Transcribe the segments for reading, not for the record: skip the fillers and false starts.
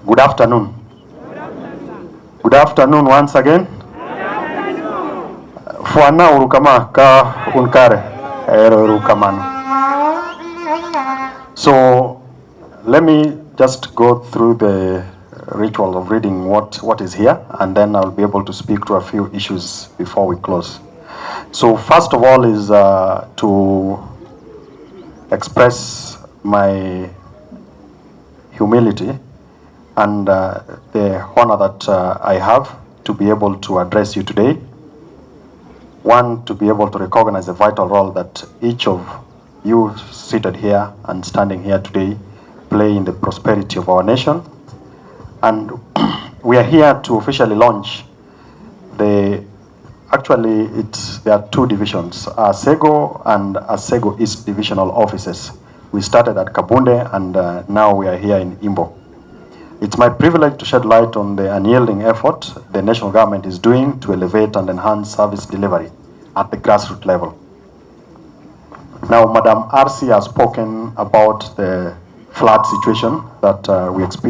Good afternoon. Good afternoon once again. Fuana urukama ka unkare urukamano. So let me just go through the ritual of reading what is here, and then I'll be able to speak to a few issues before we close. So first of all is to express my humility and the honor that I have to be able to address you today. One, to be able to recognize the vital role that each of you seated here and standing here today play in the prosperity of our nation. And we are here to officially launch there are two divisions, Asego and Asego East divisional offices. We started at Kabunde, and now we are here in Imbo. It's my privilege to shed light on the unyielding effort the national government is doing to elevate and enhance service delivery at the grassroots level. Now, Madam RC has spoken about the flood situation that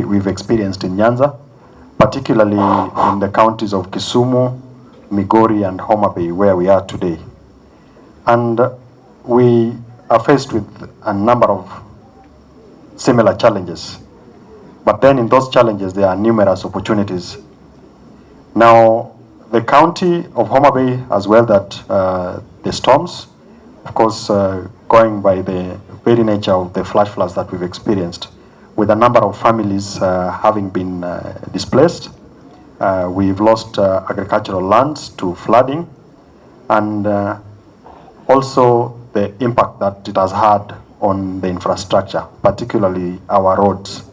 we've experienced in Nyanza, particularly in the counties of Kisumu, Migori, and Homa Bay, where we are today. And we are faced with a number of similar challenges. But then in those challenges, there are numerous opportunities. Now, the county of Homa Bay, as well that the storms, of course, going by the very nature of the flash floods that we've experienced, with a number of families having been displaced. We've lost agricultural lands to flooding, and also the impact that it has had on the infrastructure, particularly our roads.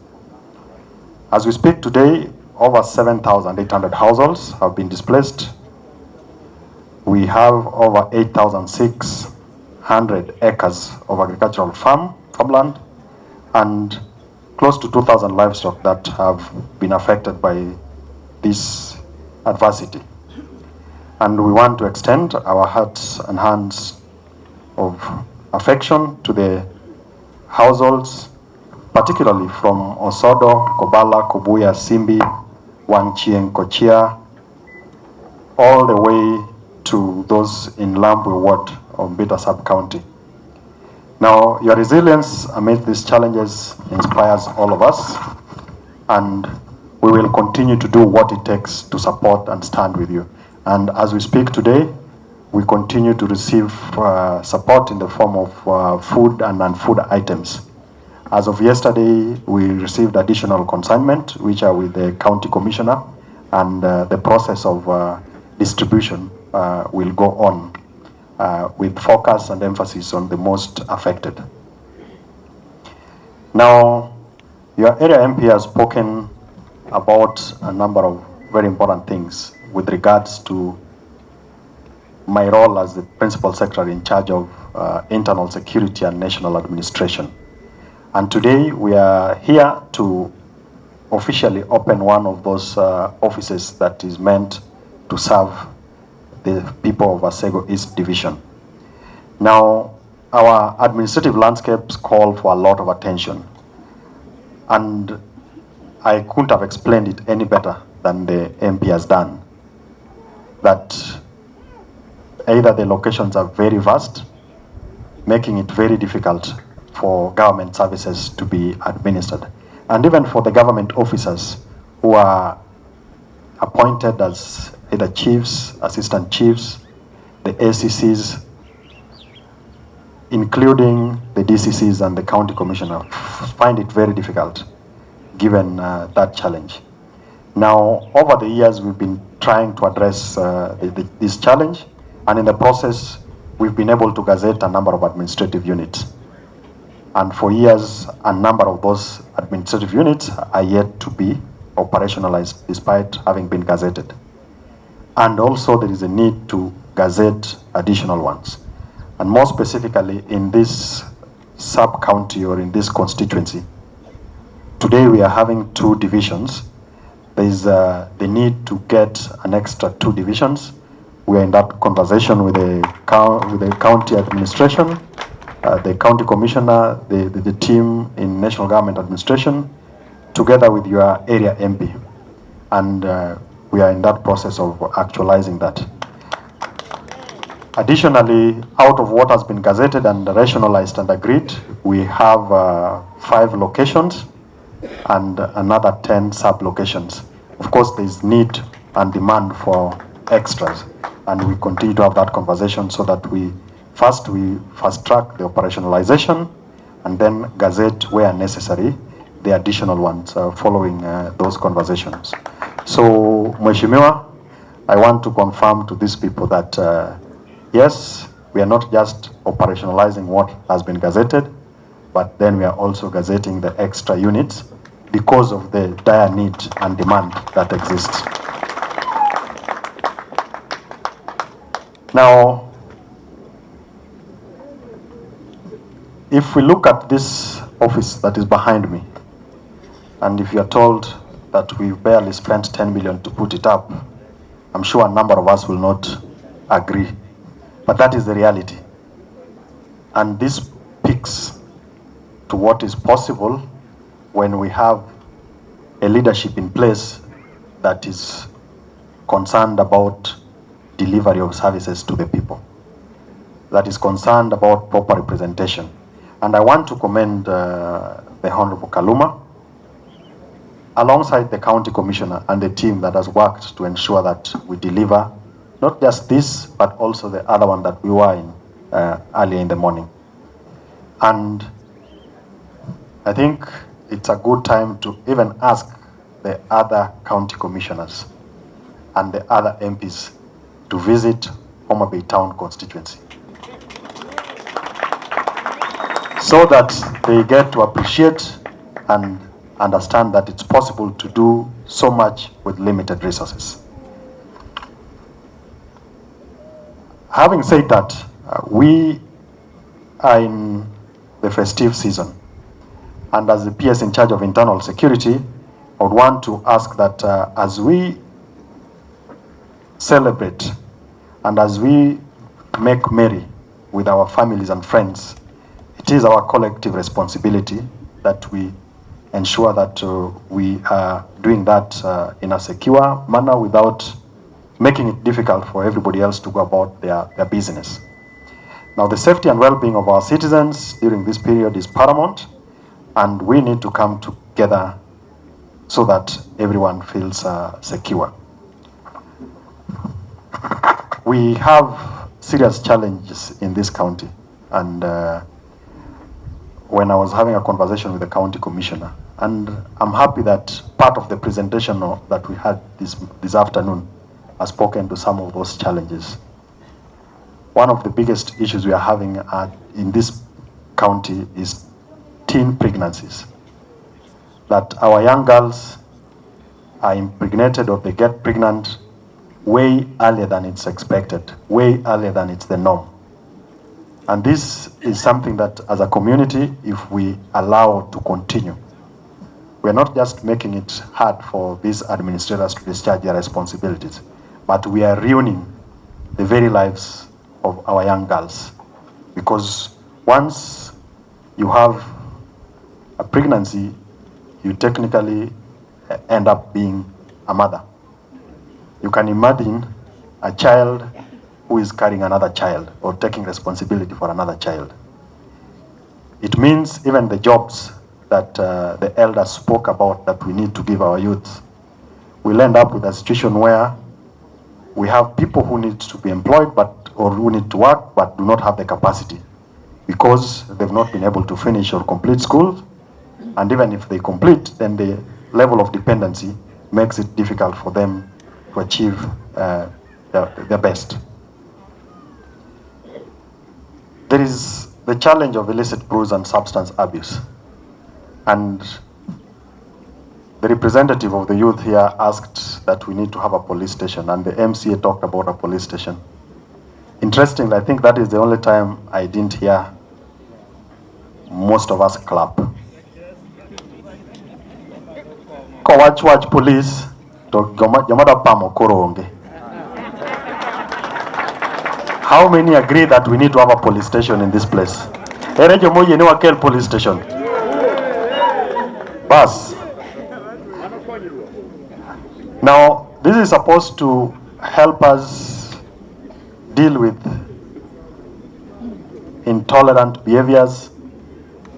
As we speak today, over 7,800 households have been displaced. We have over 8,600 acres of agricultural farmland, and close to 2,000 livestock that have been affected by this adversity. And we want to extend our hearts and hands of affection to the households, particularly from Osodo, Kobala, Kubuya, Simbi, Wangchieng, Kochia, all the way to those in Lambwe Ward of Beta Sub-County. Now, your resilience amidst these challenges inspires all of us, and we will continue to do what it takes to support and stand with you. And as we speak today, we continue to receive support in the form of food and non-food items. As of yesterday, we received additional consignment, which are with the county commissioner, and the process of distribution will go on with focus and emphasis on the most affected. Now, your area MP has spoken about a number of very important things with regards to my role as the principal secretary in charge of internal security and national administration. And today we are here to officially open one of those offices that is meant to serve the people of Asego East Division. Now, our administrative landscapes call for a lot of attention, and I couldn't have explained it any better than the MP has done. That either the locations are very vast, making it very difficult for government services to be administered. And even for the government officers who are appointed as either chiefs, assistant chiefs, the ACCs, including the DCCs and the county commissioner, find it very difficult given that challenge. Now, over the years, we've been trying to address this challenge, and in the process, we've been able to gazette a number of administrative units. And for years, a number of those administrative units are yet to be operationalized despite having been gazetted. And also there is a need to gazette additional ones. And more specifically in this sub-county or in this constituency, today we are having 2 divisions. There is the need to get an extra 2 divisions. We are in that conversation with the county administration, the county commissioner, the team in national government administration, together with your area MP. And we are in that process of actualizing that. Additionally, out of what has been gazetted and rationalized and agreed, we have 5 locations and another 10 sub-locations. Of course, there is need and demand for extras, and we continue to have that conversation so that we fast track the operationalization and then gazette where necessary the additional ones following those conversations. So, Mheshimiwa, I want to confirm to these people that yes, we are not just operationalizing what has been gazetted, but then we are also gazetting the extra units because of the dire need and demand that exists. Now, if we look at this office that is behind me, and if you are told that we barely spent 10 million to put it up, I'm sure a number of us will not agree. But that is the reality. And this speaks to what is possible when we have a leadership in place that is concerned about delivery of services to the people, that is concerned about proper representation. And I want to commend the Honorable Kaluma, alongside the County Commissioner and the team that has worked to ensure that we deliver not just this, but also the other one that we were in earlier in the morning. And I think it's a good time to even ask the other county commissioners and the other MPs to visit Omollo town constituency, so that they get to appreciate and understand that it's possible to do so much with limited resources. Having said that, we are in the festive season, and as the PS in charge of internal security, I would want to ask that as we celebrate and as we make merry with our families and friends, it is our collective responsibility that we ensure that we are doing that in a secure manner without making it difficult for everybody else to go about their business. Now, the safety and well-being of our citizens during this period is paramount, and we need to come together so that everyone feels secure. We have serious challenges in this county, and when I was having a conversation with the county commissioner, and I'm happy that part of the presentation that we had this afternoon has spoken to some of those challenges. One of the biggest issues we are having in this county is teen pregnancies. That our young girls are impregnated or they get pregnant way earlier than it's expected, way earlier than it's the norm. And this is something that as a community, if we allow to continue, we're not just making it hard for these administrators to discharge their responsibilities, but we are ruining the very lives of our young girls. Because once you have a pregnancy, you technically end up being a mother. You can imagine a child who is carrying another child or taking responsibility for another child. It means even the jobs that the elders spoke about that we need to give our youth, we'll end up with a situation where we have people who need to be employed or who need to work but do not have the capacity because they've not been able to finish or complete school. And even if they complete, then the level of dependency makes it difficult for them to achieve their best. There is the challenge of illicit brews and substance abuse. And the representative of the youth here asked that we need to have a police station, and the MCA talked about a police station. Interestingly, I think that is the only time I didn't hear most of us clap. Ko watch police to jamada pamo koronge. How many agree that we need to have a police station in this place? Erejo moje ni wakel police station. Bas. Now, this is supposed to help us deal with intolerant behaviors,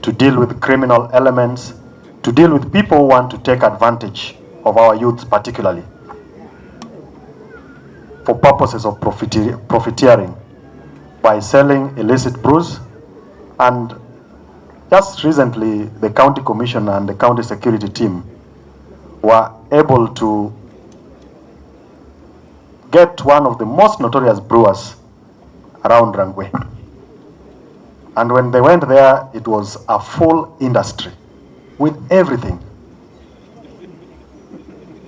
to deal with criminal elements, to deal with people who want to take advantage of our youth, particularly for purposes of profiteering by selling illicit brews. And just recently, the county commissioner and the county security team were able to get one of the most notorious brewers around Rangwe. And when they went there, it was a full industry with everything.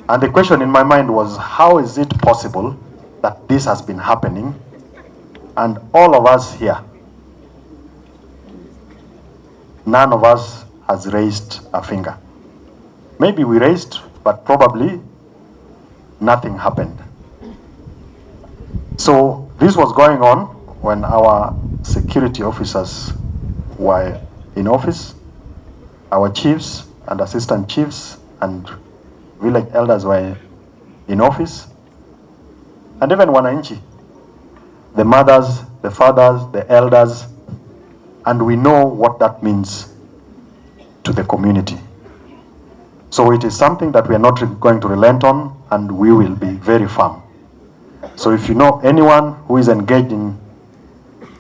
And the question in my mind was, how is it possible that this has been happening and all of us here, none of us has raised a finger? Maybe we raised, but probably nothing happened. So this was going on when our security officers were in office. Our chiefs and assistant chiefs and village elders were in office. And even wananchi, the mothers, the fathers, the elders, and we know what that means to the community. So it is something that we are not going to relent on, and we will be very firm. So if you know anyone who is engaged in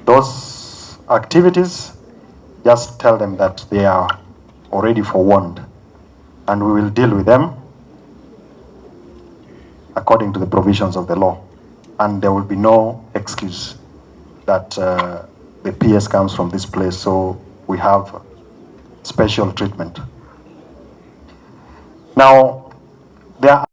those activities, just tell them that they are already forewarned, and we will deal with them according to the provisions of the law. And there will be no excuse that the PS comes from this place, so we have special treatment. Now, there are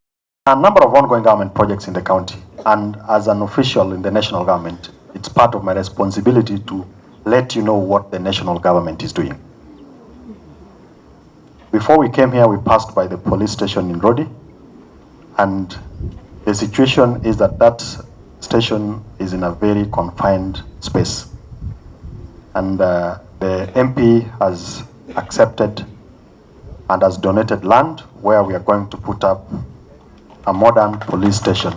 a number of ongoing government projects in the county, and as an official in the national government, it's part of my responsibility to let you know what the national government is doing. Before we came here, we passed by the police station in Rodi, and the situation is that that station is in a very confined space. And the MP has accepted and has donated land where we are going to put up a modern police station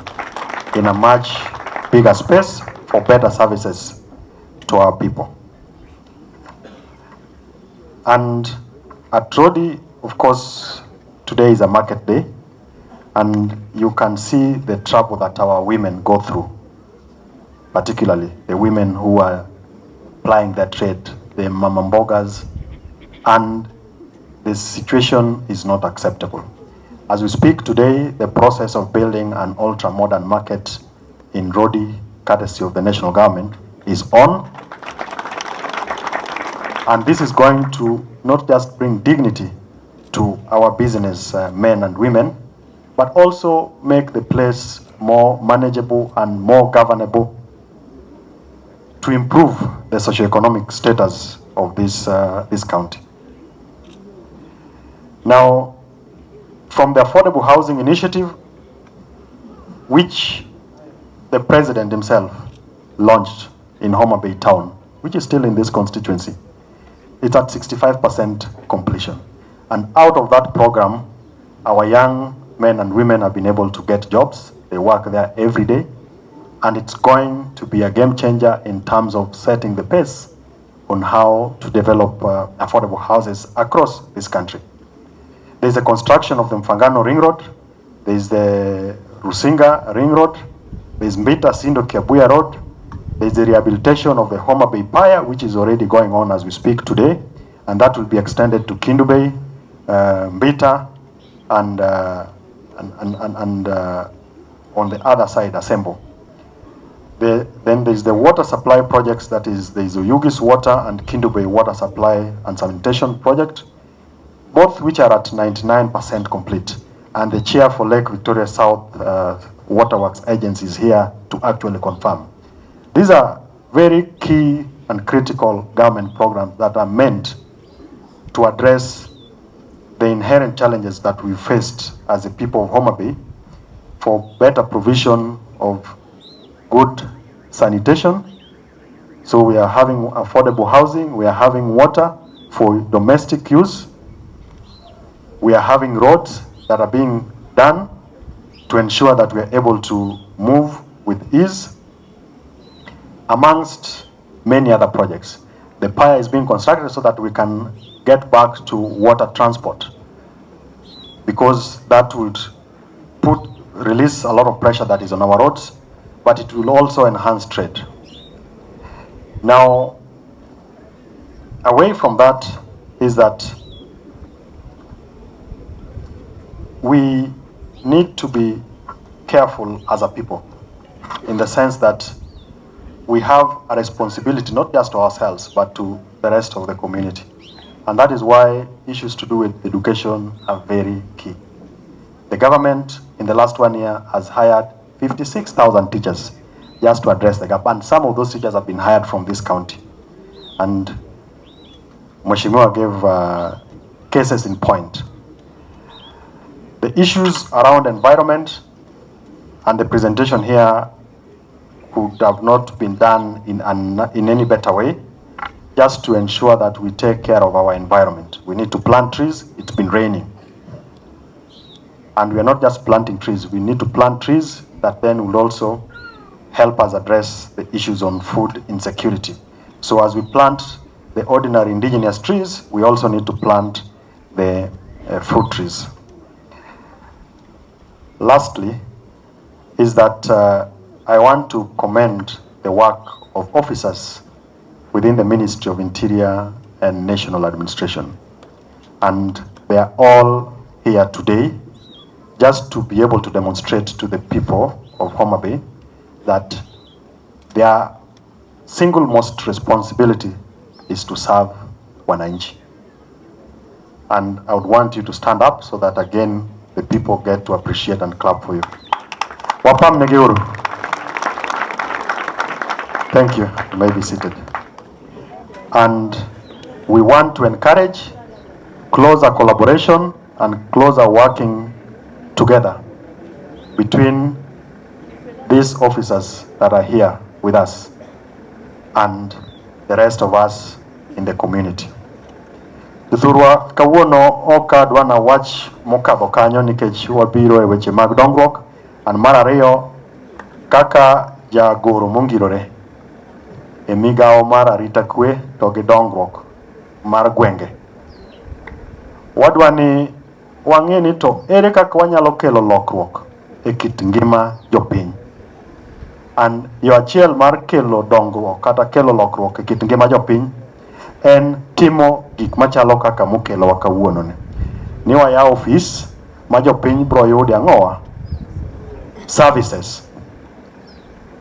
in a much bigger space for better services to our people. And at Rodi, of course, today is a market day, and you can see the trouble that our women go through, particularly the women who are plying their trade, the mamambogas, and the situation is not acceptable. As we speak today, the process of building an ultra-modern market in Rodi, courtesy of the national government, is on. And this is going to not just bring dignity to our business men and women, but also make the place more manageable and more governable to improve the socioeconomic status of this county. Now, from the Affordable Housing Initiative, which the president himself launched in Homa Bay town, which is still in this constituency, it's at 65% completion. And out of that program, our young men and women have been able to get jobs. They work there every day. And it's going to be a game changer in terms of setting the pace on how to develop affordable houses across this country. There's the construction of the Mfangano Ring Road. There's the Rusinga Ring Road. There's Mbita Sindo Kiabuya Road. There's the rehabilitation of the Homa Bay Pier, which is already going on as we speak today. And that will be extended to Kindu Bay, Mbita, and on the other side, Asembo. Then there's the water supply projects, that is, there's the Yugis Water and Kindu Bay Water Supply and Sanitation Project, both which are at 99% complete. And the chair for Lake Victoria South Waterworks Agency is here to actually confirm. These are very key and critical government programs that are meant to address the inherent challenges that we faced as the people of Homa Bay for better provision of good sanitation. So we are having affordable housing, we are having water for domestic use, we are having roads that are being done to ensure that we are able to move with ease amongst many other projects. The pier is being constructed so that we can get back to water transport, because that would release a lot of pressure that is on our roads, but it will also enhance trade. Now, away from that is that we need to be careful as a people, in the sense that we have a responsibility not just to ourselves but to the rest of the community. And that is why issues to do with education are very key. The government in the last 1 year has hired 56,000 teachers just to address the gap, and some of those teachers have been hired from this county. And Mheshimiwa gave cases in point. The issues around environment and the presentation here could have not been done in any better way, just to ensure that we take care of our environment. We need to plant trees. It's been raining. And we are not just planting trees. We need to plant trees that then will also help us address the issues on food insecurity. So as we plant the ordinary indigenous trees, we also need to plant the fruit trees. Lastly, is that I want to commend the work of officers within the Ministry of Interior and National Administration. And they are all here today just to be able to demonstrate to the people of Homa Bay that their single most responsibility is to serve wananchi. And I would want you to stand up so that again the people get to appreciate and clap for you. Wapam Negeuru. Thank you. You may be seated. And we want to encourage closer collaboration and closer working together between these officers that are here with us and the rest of us in the community. Dhurwa kawuono oka dwana wach mokadho kanyo nikech wabiro e weche mag dongruok, and mar ariyo kaka jagoro mongirore e migawo mar arita kwe to gi dongruok mar gwenge. Wadwani wang'e ni to ere kaka wanyalo kelo lokruok e kit ngima jopiny. And yo achiel mar kelo dongruok kata kelo lokruok e kit ngima jopiny en timo gik machalo kaka mokelo wa kawuono ni wayawo ofis ma jopiny bro yude ang'owa services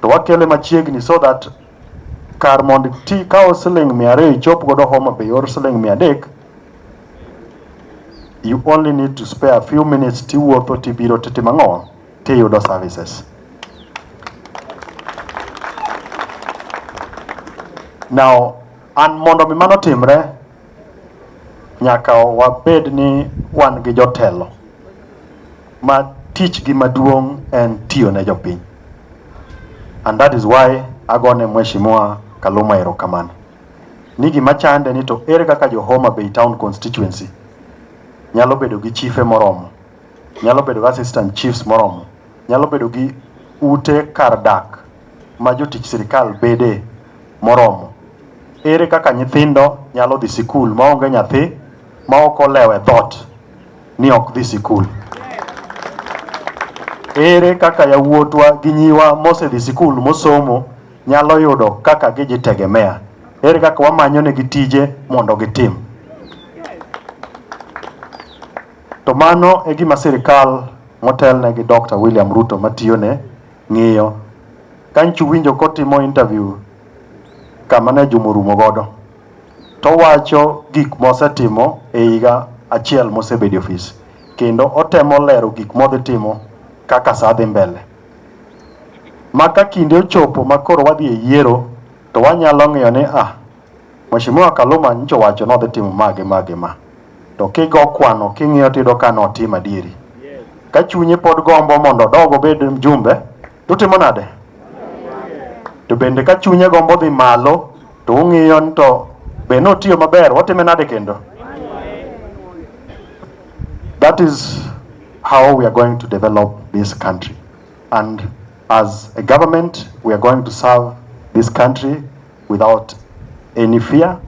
to wakele machiegni, so that kar mondo ti kao siling 200 chop godo Homa Bay or siling 300, you only need to spare a few minutes tiwuotho tibiro titimo ang'owa tiyudo services. Now, an mondo mi mano timre, nyaka wabed ni wan gi jotelo ma tich gi maduong' en tiyo ne jopiny. And that is why agone Mheshimiwa Kaluma erokamano. Ni gima chande ni to ere kaka jo Homa Bay Town constituency nyalo bedo gi chiefe moromo, nyalo bedo gi assistant chiefs moromo, nyalo bedo gi ute kar dak ma jotich sirikal bede moromo. Ere kaka nyithindo nyalo dhi sikul maonge nyathi ma ok olewe dhot ni ok dhi sikul. Ere kaka yawuotwa gi nyiwa mosedhi sikul mosomo nyalo yudo kaka gijitegemea. Ere kaka wamanyo ne gitije mondo gitim. To mano e gima sirikal motelne gi Dr. William Ruto matiyone ng'iyo. Kanchu winjo kotimo interview kama ne jumorumo godo, to wacho gik mosetimo e higa achiel mosebedo ofis, kendo otemo lero gik modhi timo kaka saa dhi mbele. Maka kinde ochopo makoro wadhi e yiero, to wanyalo ng'iyo ni Mheshimiwa Kaluma ncho wacho no dhi timo mage ma. To kigo kwano king'iyo tido ka notim adieri. Ka chunye pod gombo mondo dogo bed mjumbe, to timo nade? To bende ka chunye gombo dhi malo, to ung'iyo to be notiyo maber, watime nade kendo? That is how we are going to develop this country. And as a government, we are going to serve this country without any fear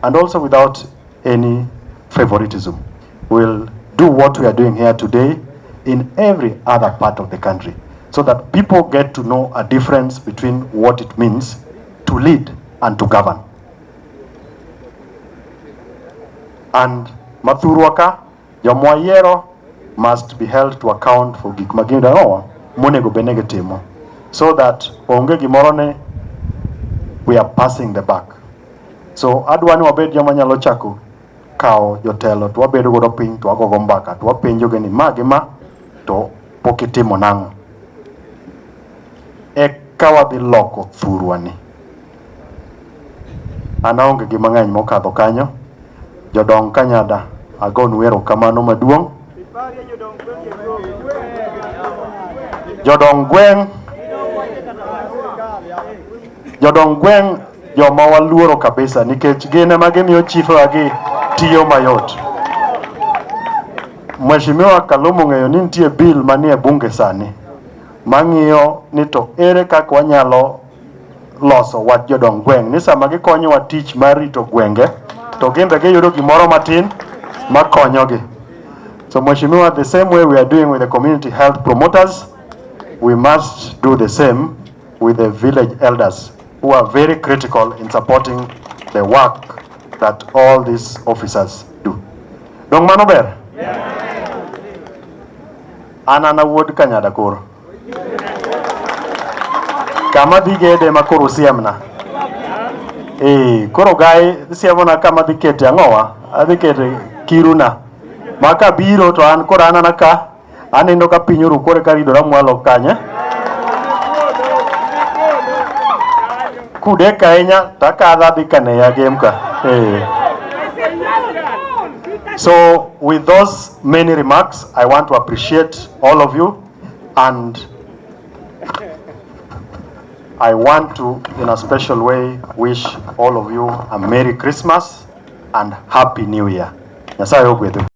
and also without any favoritism. We'll do what we are doing here today in every other part of the country, so that people get to know a difference between what it means to lead and to govern. And Mathuruaka, Yamoyero must be held to account for Gikmaginda Monego Benegetimo, so that Onge Gimorone, we are passing the buck. So adwani wabed jamanyalo chako kao jotelo to wabedo godo piny to wagogo mbaka to wapenjoge ni magima to pokitimo nango. Eka wadhi loko thurwani. An aonge gima ng'eny mokadho kanyo. Jodong Kanyada, agonu erokamano maduong'. Jodong gweng' joma waluoro kabisa nikech gin ema gimiyo chifwagi tiyo mayot. Mheshimiwa Kalumu ng'eyo ni nitie bill manie bunge sani mang'iyo ni to ere kaka wanyalo loso wach jodong gweng' ni sama gikonyowa tich mar rito gwenge to gimbe giyudo gimoro matin makonyogi. So Mheshimiwa, the same way we are doing with the community health promoters, we must do the same with the village elders, who are very critical in supporting the work that all these officers do. Dong mano ber? Anana wuod Kanyada koro. Kama dhigede ma koro siemna. Koro gai siemona kama dhikete ang'owa, adhikete kiruna. Maka biro to an koro anana ka, anindo ka piny oru kore karidora mwalo kanye. Kudeka ahinya takadha dhi kaneya game ka. So with those many remarks, I want to appreciate all of you, and I want to, in a special way, wish all of you a Merry Christmas and Happy New Year. Nyasaye ogwedhu.